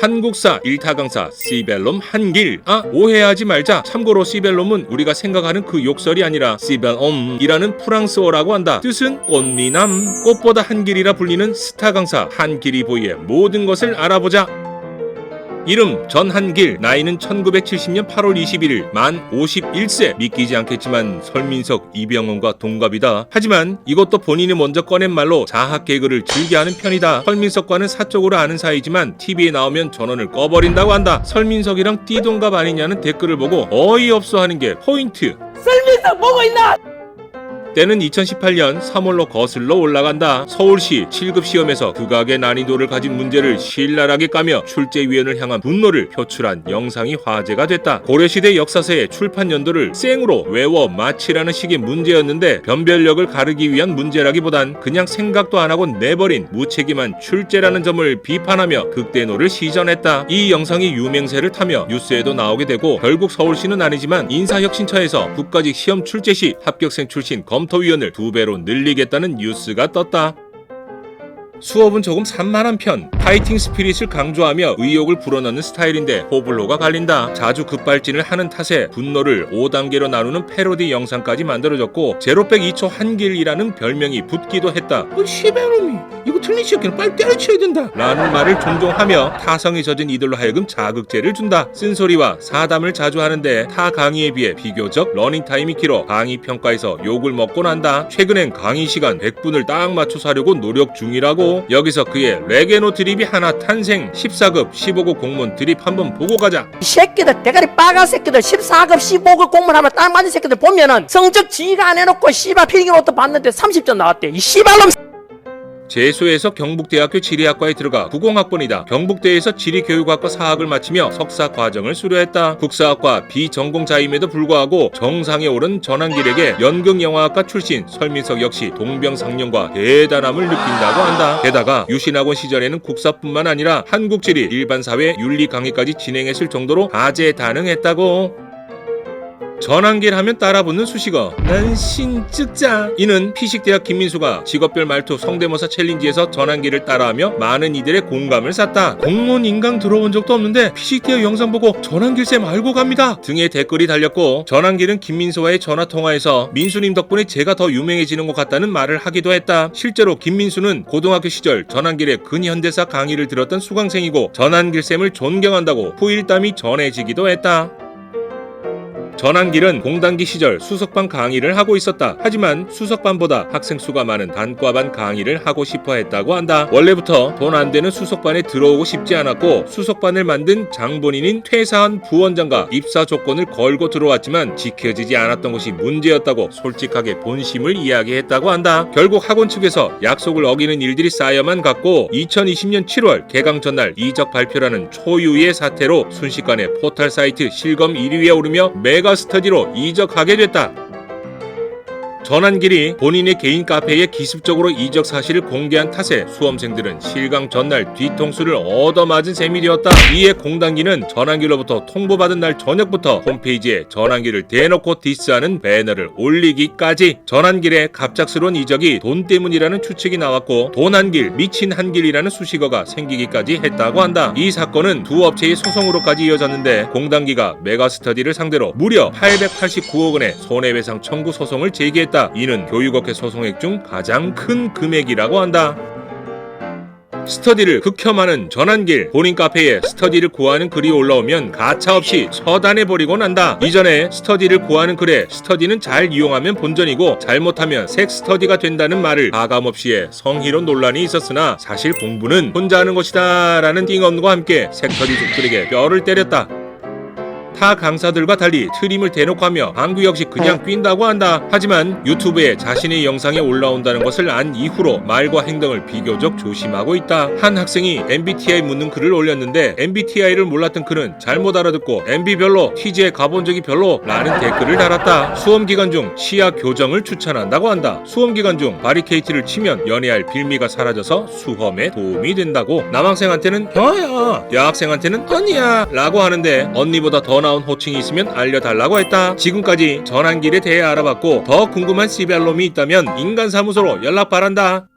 한국사 1타 강사 시벨롬 한길. 오해하지 말자. 참고로 시벨롬은 우리가 생각하는 그 욕설이 아니라 시벨옴이라는 프랑스어라고 한다. 뜻은 꽃미남. 꽃보다 한길이라 불리는 스타 강사 한길이 보이의 모든 것을 알아보자. 이름 전한길, 나이는 1970년 8월 21일, 만 51세. 믿기지 않겠지만 설민석, 이병헌과 동갑이다. 하지만 이것도 본인이 먼저 꺼낸 말로 자학 개그를 즐겨하는 편이다. 설민석과는 사적으로 아는 사이지만 TV에 나오면 전원을 꺼버린다고 한다. 설민석이랑 띠동갑 아니냐는 댓글을 보고 어이없어 하는 게 포인트. 설민석 보고 있나? 때는 2018년 3월로 거슬러 올라간다. 서울시 7급 시험에서 극악의 난이도를 가진 문제를 신랄하게 까며 출제위원을 향한 분노를 표출한 영상이 화제가 됐다. 고려시대 역사서의 출판 연도를 생으로 외워 마치라는 식의 문제였는데 변별력을 가르기 위한 문제라기보단 그냥 생각도 안 하고 내버린 무책임한 출제라는 점을 비판하며 극대노를 시전했다. 이 영상이 유명세를 타며 뉴스에도 나오게 되고 결국 서울시는 아니지만 인사혁신처에서 국가직 시험 출제 시 합격생 출신 검토위원을 2배로 늘리겠다는 뉴스가 떴다. 수업은 조금 산만한 편, 파이팅 스피릿을 강조하며 의욕을 불어넣는 스타일인데 호불호가 갈린다. 자주 급발진을 하는 탓에 분노를 5단계로 나누는 패러디 영상까지 만들어졌고 제로백 2초 한길이라는 별명이 붙기도 했다. 시베놈이 이거 틀린 시험기는 빨리 때려치워야 된다 라는 말을 종종 하며 타성에 젖은 이들로 하여금 자극제를 준다. 쓴소리와 사담을 자주 하는데 타 강의에 비해 비교적 러닝타임이 길어 강의 평가에서 욕을 먹곤 한다. 최근엔 강의 시간 100분을 딱 맞춰서 하려고 노력 중이라고. 여기서 그의 레게노 드립이 하나 탄생. 14급 15급 공무원 드립 한번 보고 가자. 이 새끼들 대가리 빨간 새끼들 14급 15급 공무원 하면 딱 맞는 새끼들 보면은 성적 지가 안 해놓고 씨발 필기노트 봤는데 30점 나왔대. 이 씨발놈. 재수해서 경북대학교 지리학과에 들어가 90학번이다. 경북대에서 지리교육학과 4학을 마치며 석사 과정을 수료했다. 국사학과 비전공자임에도 불구하고 정상에 오른 전한길에게 연극영화학과 출신 설민석 역시 동병상련과 대단함을 느낀다고 한다. 게다가 유신학원 시절에는 국사뿐만 아니라 한국지리, 일반사회, 윤리 강의까지 진행했을 정도로 다재다능했다고. 전한길 하면 따라붙는 수식어 난 신즉자. 이는 피식대학 김민수가 직업별 말투 성대모사 챌린지에서 전한길을 따라하며 많은 이들의 공감을 샀다. 공무원 인강 들어본 적도 없는데 피식대학 영상 보고 전한길쌤 알고 갑니다 등의 댓글이 달렸고 전한길은 김민수와의 전화통화에서 민수님 덕분에 제가 더 유명해지는 것 같다는 말을 하기도 했다. 실제로 김민수는 고등학교 시절 전한길의 근현대사 강의를 들었던 수강생이고 전한길쌤을 존경한다고 후일담이 전해지기도 했다. 전한길은 공단기 시절 수석반 강의를 하고 있었다. 하지만 수석반보다 학생 수가 많은 단과반 강의를 하고 싶어 했다고 한다. 원래부터 돈 안 되는 수석반에 들어오고 싶지 않았고 수석반을 만든 장본인인 퇴사한 부원장과 입사 조건을 걸고 들어왔지만 지켜지지 않았던 것이 문제였다고 솔직하게 본심을 이야기했다고 한다. 결국 학원 측에서 약속을 어기는 일들이 쌓여만 갔고 2020년 7월 개강 전날 이적 발표라는 초유의 사태로 순식간에 포털 사이트 실검 1위에 오르며 메가 스터디로 이적하게 됐다. 전한길이 본인의 개인 카페에 기습적으로 이적 사실을 공개한 탓에 수험생들은 실강 전날 뒤통수를 얻어맞은 셈이 되었다. 이에 공단기는 전한길로부터 통보받은 날 저녁부터 홈페이지에 전한길을 대놓고 디스하는 배너를 올리기까지. 전한길의 갑작스러운 이적이 돈 때문이라는 추측이 나왔고 돈한길, 미친 한길이라는 수식어가 생기기까지 했다고 한다. 이 사건은 두 업체의 소송으로까지 이어졌는데 공단기가 메가스터디를 상대로 무려 889억 원의 손해배상 청구 소송을 제기했다. 이는 교육업계 소송액 중 가장 큰 금액이라고 한다. 스터디를 극혐하는 전한길. 본인 카페에 스터디를 구하는 글이 올라오면 가차없이 처단해버리곤 한다. 이전에 스터디를 구하는 글에 스터디는 잘 이용하면 본전이고 잘못하면 색스터디가 된다는 말을 가감없이 해 성희롱 논란이 있었으나 사실 공부는 혼자 하는 것이다 라는 띵언과 함께 색터디족들에게 뼈를 때렸다. 타 강사들과 달리 트림을 대놓고 하며 방구 역시 그냥 뛴다고 한다. 하지만 유튜브에 자신의 영상이 올라온다는 것을 안 이후로 말과 행동을 비교적 조심하고 있다. 한 학생이 MBTI 묻는 글을 올렸는데 MBTI를 몰랐던 그는 잘못 알아듣고 MB 별로, TG에 가본 적이 별로 라는 댓글을 달았다. 수험 기간 중 치아 교정을 추천한다고 한다. 수험 기간 중 바리케이트를 치면 연애할 빌미가 사라져서 수험에 도움이 된다고. 남학생한테는 형아야, 여학생한테는 언니야 라고 하는데 언니보다 더 나온 호칭이 있으면 알려달라고 했다. 지금까지 전한길에 대해 알아봤고 더 궁금한 시벨롬이 있다면 인간사무소로 연락 바란다.